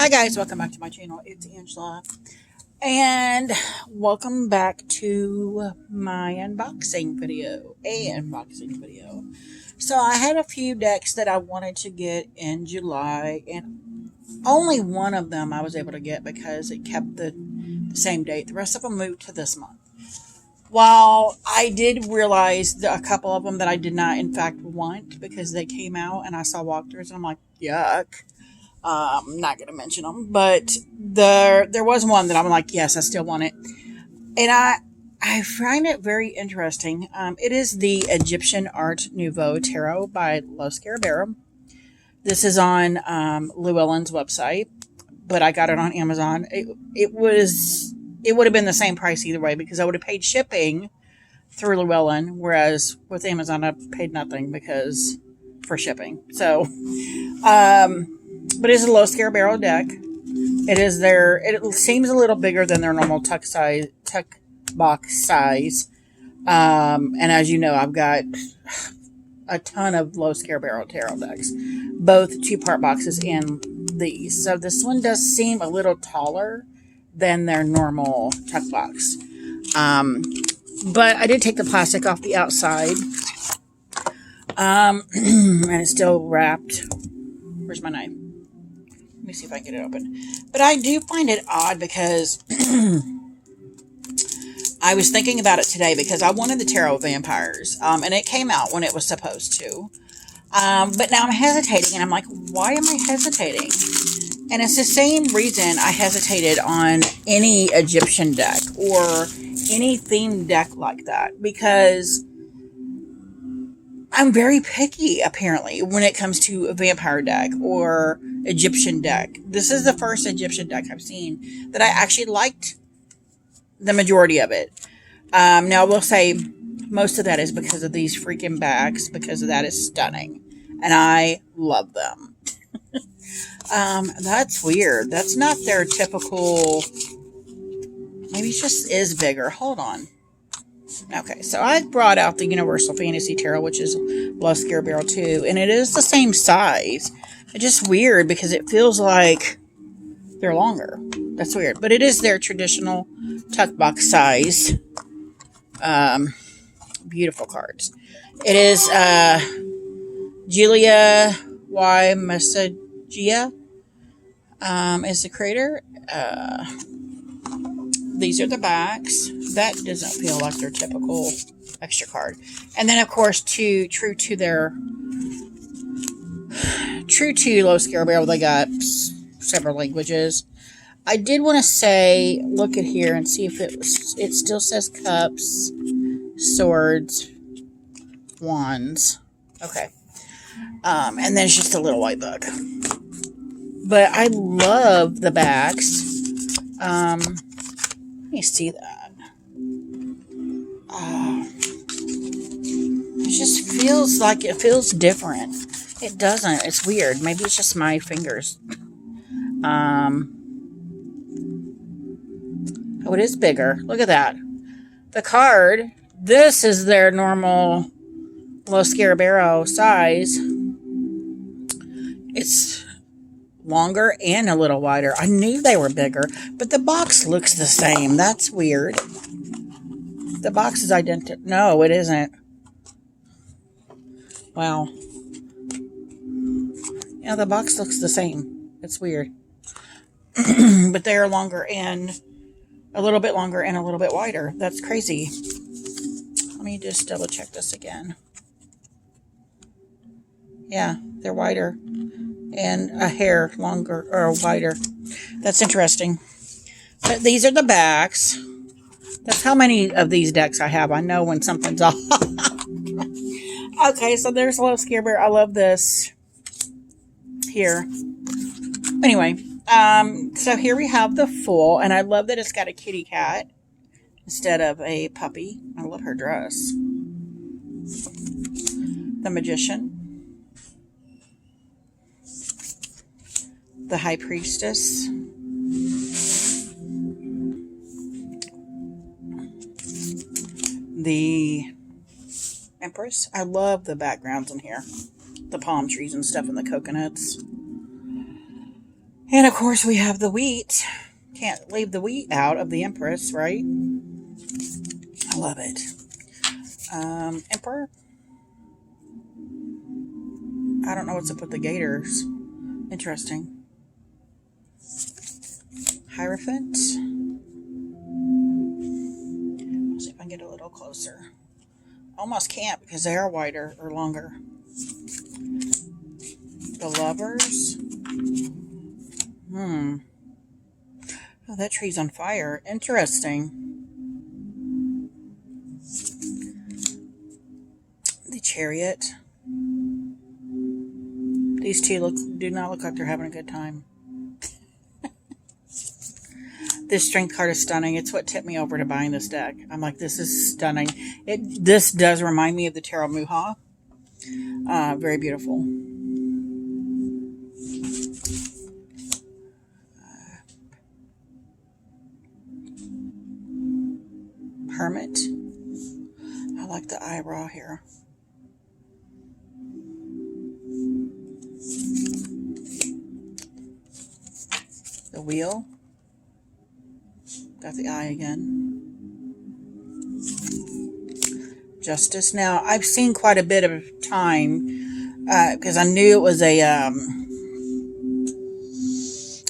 Hi guys, welcome back to my channel. It's Angela, and welcome back to my unboxing video. So I had a few decks that I wanted to get in July, and only one of them I was able to get because it kept the same date. The rest of them moved to this month. While I did realize a couple of them that I did not, in fact, want because they came out and I saw walkthroughs and I'm like, yuck. I'm not going to mention them, but there was one that I'm like, yes, I still want it. And I find it very interesting. It is the Egyptian Art Nouveau Tarot by Los Scarabero. This is on Llewellyn's website, but I got it on Amazon. It would have been the same price either way because I would have paid shipping through Llewellyn, whereas with Amazon I paid nothing because for shipping. So, but it's a low scare barrel deck. It seems a little bigger than their normal tuck box size. And as you know, I've got a ton of low scare barrel tarot decks, both 2-part boxes and these. So this one does seem a little taller than their normal tuck box. But I did take the plastic off the outside. And it's still wrapped. Where's my knife? Let me see if I can get it open. But I do find it odd because I was thinking about it today because I wanted the Tarot Vampires. And it came out when it was supposed to. But now I'm hesitating and I'm like, why am I hesitating? And it's the same reason I hesitated on any Egyptian deck or any themed deck like that. Because I'm very picky, apparently, when it comes to a vampire deck or Egyptian deck. This is the first Egyptian deck I've seen that I actually liked the majority of it. Now, I will say most of that is because of these freaking backs, because of that is stunning. And I love them. That's weird. That's not their typical... Maybe it just is bigger. Hold on. Okay, so I brought out the Universal Fantasy Tarot, which is Los Scarabero 2, and it is the same size. It's just weird because it feels like they're longer. That's weird. But it is their traditional tuck box size. Beautiful cards. It is Julia Y. Masagia is the creator. These are the backs. That doesn't feel like their typical extra card. And then, of course, true to Los Scarabero, they got several languages. I did want to say, look at here and see if it still says cups, swords, wands. Okay. And then it's just a little white book. But I love the backs. Let me see that. It just feels like it feels different. It doesn't. It's weird. Maybe it's just my fingers. Oh, it is bigger. Look at that. The card. This is their normal Los Scarabero size. It's longer and a little wider. I knew they were bigger, but the box looks the same. That's weird. The box is identical. No, it isn't. Wow. Yeah, the box looks the same. It's weird. But they are longer and a little bit longer and a little bit wider. That's crazy. Let me just double check this again. Yeah, they're wider. And a hair longer or wider. That's interesting. But these are the backs. That's how many of these decks I have. I know when something's off. Okay, so there's a little Scarabero. I love this here. Anyway, so here we have the full, and I love that it's got a kitty cat instead of a puppy. I love her dress. The Magician. The High Priestess. The Empress. I love the backgrounds in here. The palm trees and stuff and the coconuts. And of course we have the wheat. Can't leave the wheat out of the Empress, right? I love it. Emperor. I don't know what's up with the gators. Interesting. Hierophant. Let's see if I can get a little closer. Almost can't because they are wider or longer. The lovers. Oh, that tree's on fire. Interesting. The chariot. These two do not look like they're having a good time. This strength card is stunning. It's what tipped me over to buying this deck. I'm like, this is stunning. This does remind me of the Tarot Muha. Very beautiful. Hermit. I like the eyebrow here. The wheel. Got the eye again. Justice. Now, I've seen quite a bit of time because I knew it was a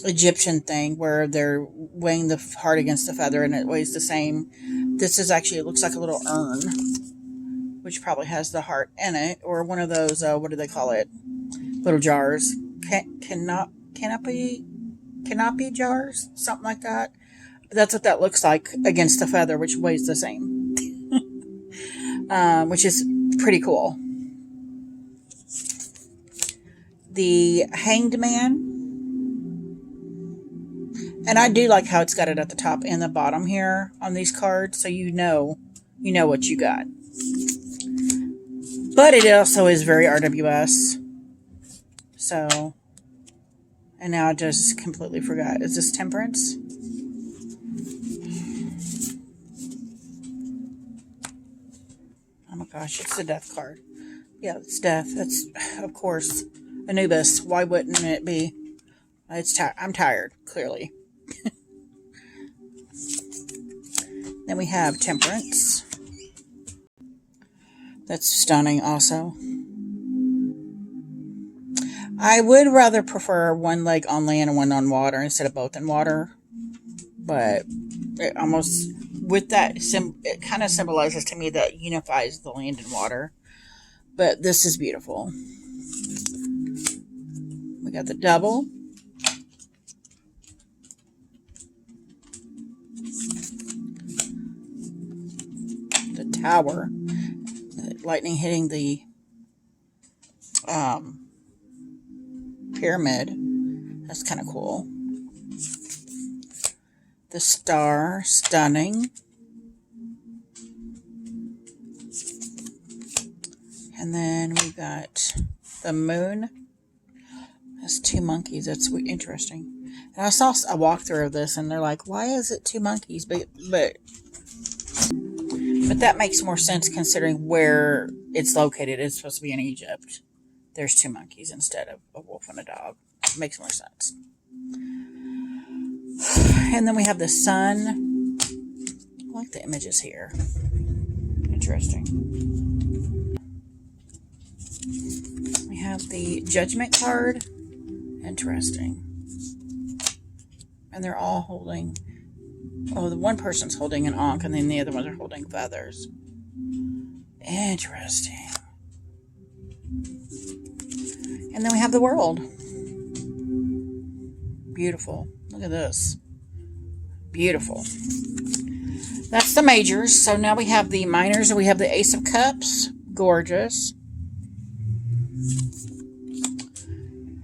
Egyptian thing where they're weighing the heart against the feather and it weighs the same. This is actually, it looks like a little urn, which probably has the heart in it, or one of those, what do they call it? Little jars. Canopy jars? Something like that. But that's what that looks like against the feather, which weighs the same. Which is pretty cool. The Hanged Man. And I do like how it's got it at the top and the bottom here on these cards, so you know what you got. But it also is very RWS. So, and now I just completely forgot. Is this Temperance? Oh my gosh, it's the Death card. Yeah, it's Death. That's, of course, Anubis. Why wouldn't it be? I'm tired, clearly. Then we have Temperance. That's stunning also. I would rather prefer one leg on land and one on water instead of both in water. But it almost, with that, it kind of symbolizes to me that unifies the land and water. But this is beautiful. We got the double. Tower, lightning hitting the pyramid. That's kind of cool. The star, stunning. And then we got the moon. That's two monkeys. That's interesting. And I saw a walkthrough of this, and they're like, "Why is it two monkeys?" But that makes more sense considering where it's located. It's supposed to be in Egypt. There's two monkeys instead of a wolf and a dog. It makes more sense. And then we have the sun. I like the images here. Interesting. We have the judgment card. Interesting. And they're all holding... Oh, the one person's holding an ankh, and then the other ones are holding feathers. Interesting. And then we have the world. Beautiful. Look at this. Beautiful. That's the majors. So now we have the minors, and we have the Ace of Cups. Gorgeous.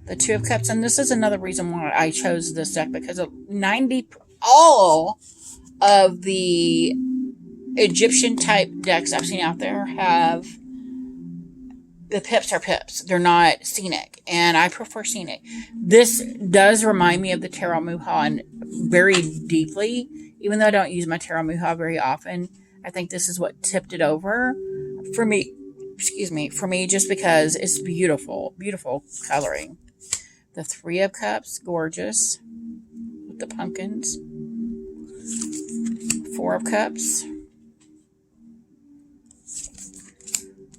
The Two of Cups, and this is another reason why I chose this deck, because all of the Egyptian type decks I've seen out there have the pips are pips. They're not scenic, and I prefer scenic. This does remind me of the Tarot Muha very deeply, even though I don't use my Tarot Muha very often. I think this is what tipped it over for me. Excuse me, for me, just because it's beautiful, beautiful coloring. The Three of Cups, gorgeous, with the pumpkins. Four of Cups.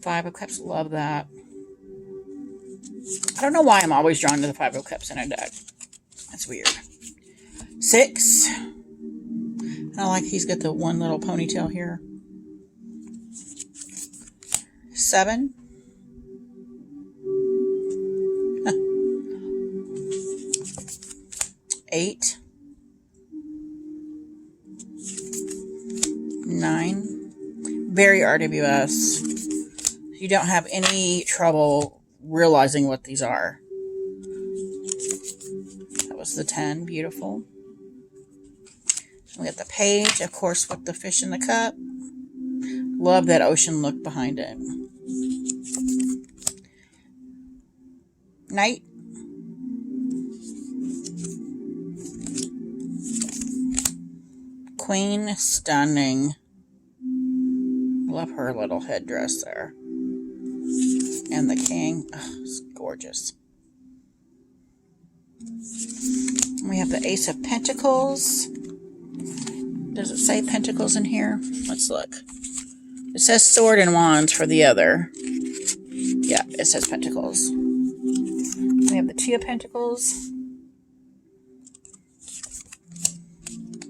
Five of Cups, love that. I don't know why I'm always drawn to the Five of Cups in a deck. That's weird. Six. I like he's got the one little ponytail here. Seven. Eight. Nine. Very RWS. You don't have any trouble realizing what these are. That was the 10. Beautiful. We got the page, of course, with the fish in the cup. Love that ocean look behind it. Knight. Queen, stunning. Love her little headdress there. And the king, oh, it's gorgeous. We have the Ace of Pentacles. Does it say Pentacles in here? Let's look. It says Sword and Wands for the other. Yeah, it says Pentacles. We have the Two of Pentacles.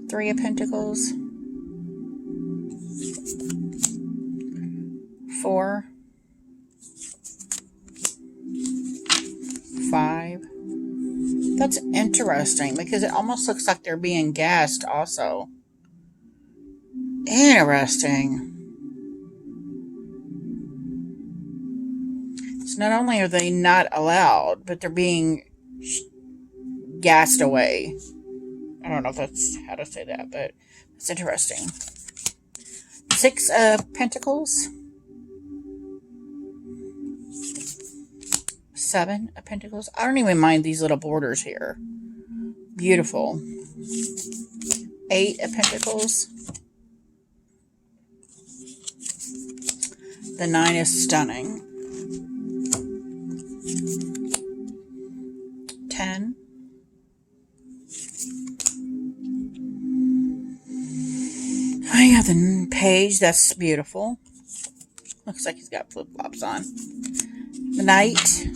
Three of Pentacles. Four. Five. That's interesting because it almost looks like they're being gassed also. Interesting. So not only are they not allowed, but they're being gassed away. I don't know if that's how to say that, but it's interesting. Six of Pentacles. Seven of Pentacles. I don't even mind these little borders here. Beautiful. Eight of Pentacles. The 9 is stunning. 10. I have the page. That's beautiful. Looks like he's got flip-flops on. The Knight.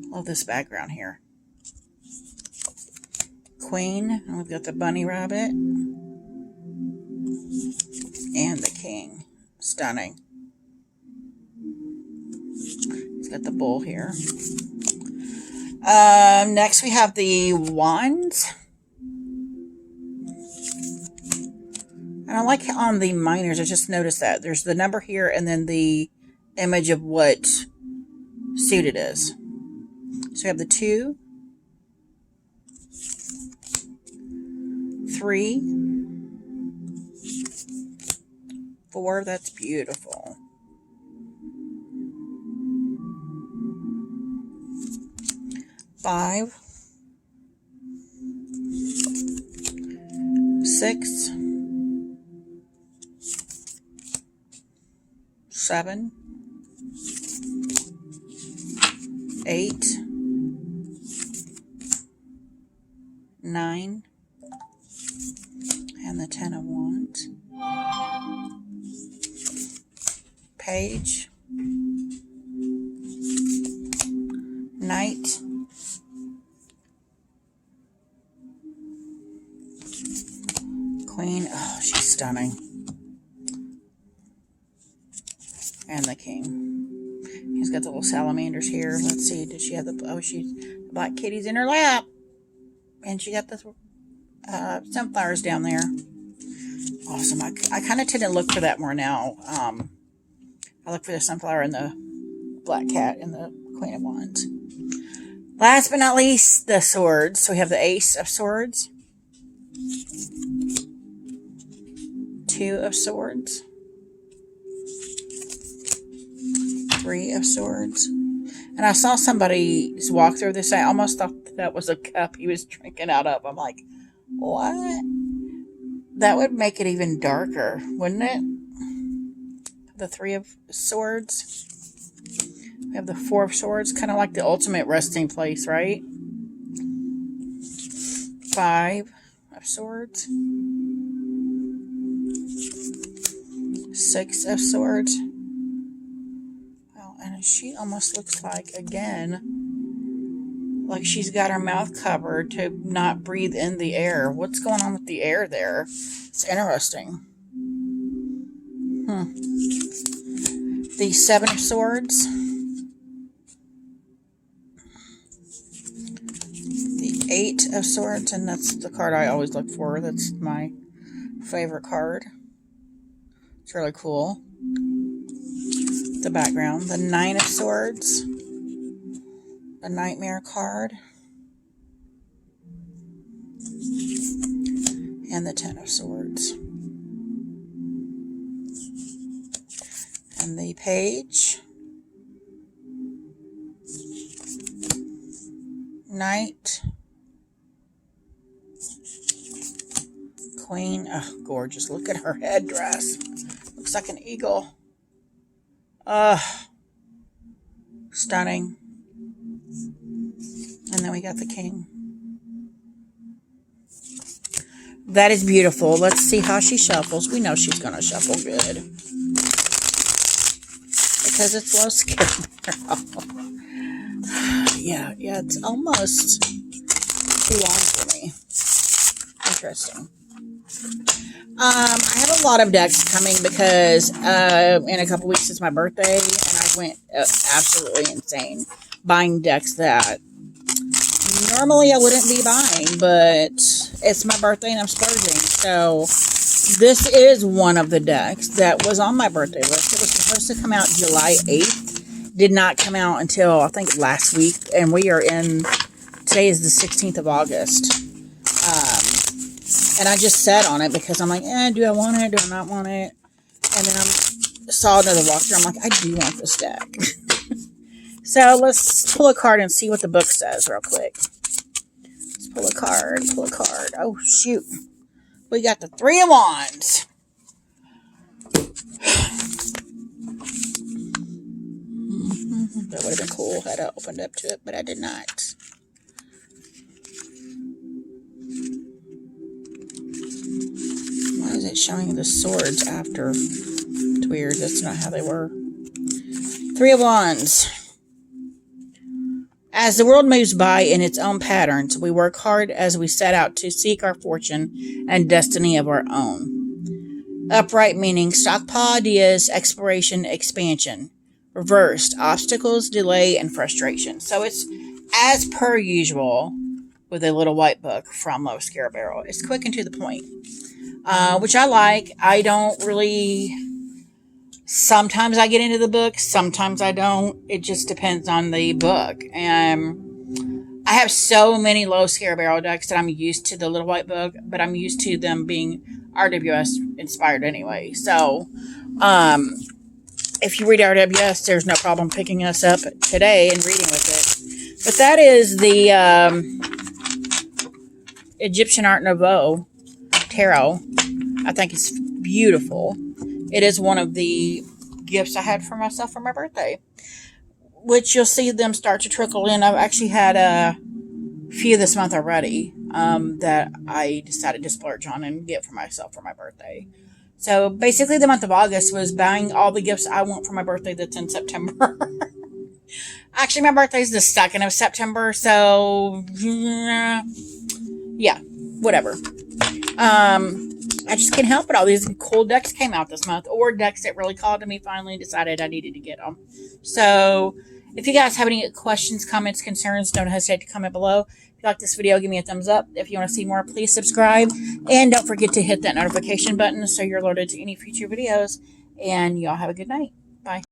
Love this background here. Queen. And we've got the bunny rabbit. And the king. Stunning. He's got the bull here. Next we have the wands. And I like on the minors, I just noticed that. There's the number here and then the image of what suit it is. So we have the 2, 3, 4. That's beautiful. 5, 6, 7, 8, 9, and the 10 of Wands. Page. Knight. Queen. Oh, she's stunning. And the king. He's got the little salamanders here. Let's see. Did she have the... Oh, the black kitty's in her lap. And she got the sunflowers down there. Awesome. I kind of tend to look for that more now. I look for the sunflower and the black cat and the Queen of Wands. Last but not least, the swords. So we have the Ace of Swords. 2 of Swords. 3 of Swords. And I saw somebody's walk through this. I almost thought that was a cup he was drinking out of. I'm like, what? That would make it even darker, wouldn't it? The 3 of Swords. We We have the Four of Swords, kind of like the ultimate resting place, right? Five of Swords. Six of Swords. Wow, and she almost looks like, again, like she's got her mouth covered to not breathe in the air. What's going on with the air there? It's interesting. The Seven of Swords. The Eight of Swords, and that's the card I always look for. That's my favorite card. It's really cool. The background. The Nine of Swords. A Nightmare card. And the Ten of Swords. And the Page. Knight. Queen. Oh, gorgeous. Look at her headdress. Looks like an eagle. Stunning. And then we got the King. That is beautiful. Let's see how she shuffles. We know she's going to shuffle good. Because it's low scarecrow. Yeah, it's almost too long for me. Interesting. I have a lot of decks coming because in a couple weeks it's my birthday, and I went absolutely insane buying decks that normally I wouldn't be buying, but it's my birthday and I'm splurging. So this is one of the decks that was on my birthday list. It was supposed to come out July 8th. Did not come out until, I think, last week. And we are in, today is the 16th of August. And I just sat on it because I'm like, do I want it? Do I not want it? And then I saw another walkthrough. I'm like, I do want this deck. So let's pull a card and see what the book says real quick. Let's pull a card, Oh, shoot. We got the Three of Wands. That would have been cool had I opened up to it, but I did not. Why is it showing the swords after? It's weird. That's not how they were. Three of Wands. As the world moves by in its own patterns, we work hard as we set out to seek our fortune and destiny of our own. Upright meaning stockpile ideas, exploration, expansion. Reversed, obstacles, delay, and frustration. So it's as per usual with a little white book from Low Scare Barrel. It's quick and to the point, which I like. I don't really... Sometimes I get into the book, sometimes I don't. It just depends on the book. And I have so many Low Scare Barrel decks that I'm used to the little white book, but I'm used to them being RWS inspired anyway. So, if you read RWS, there's no problem picking us up today and reading with it. But that is the Egyptian Art Nouveau Tarot. I think it's beautiful. It is one of the gifts I had for myself for my birthday, which you'll see them start to trickle in. I've actually had a few this month already that I decided to splurge on and get for myself for my birthday. So basically the month of August was buying all the gifts I want for my birthday that's in September. Actually, my birthday is the 2nd of September, so yeah, whatever. I just can't help it. All these cool decks came out this month, or decks that really called to me finally and decided I needed to get them. So if you guys have any questions, comments, concerns, don't hesitate to comment below. If you like this video, give me a thumbs up. If you want to see more, please subscribe. And don't forget to hit that notification button so you're alerted to any future videos. And y'all have a good night. Bye.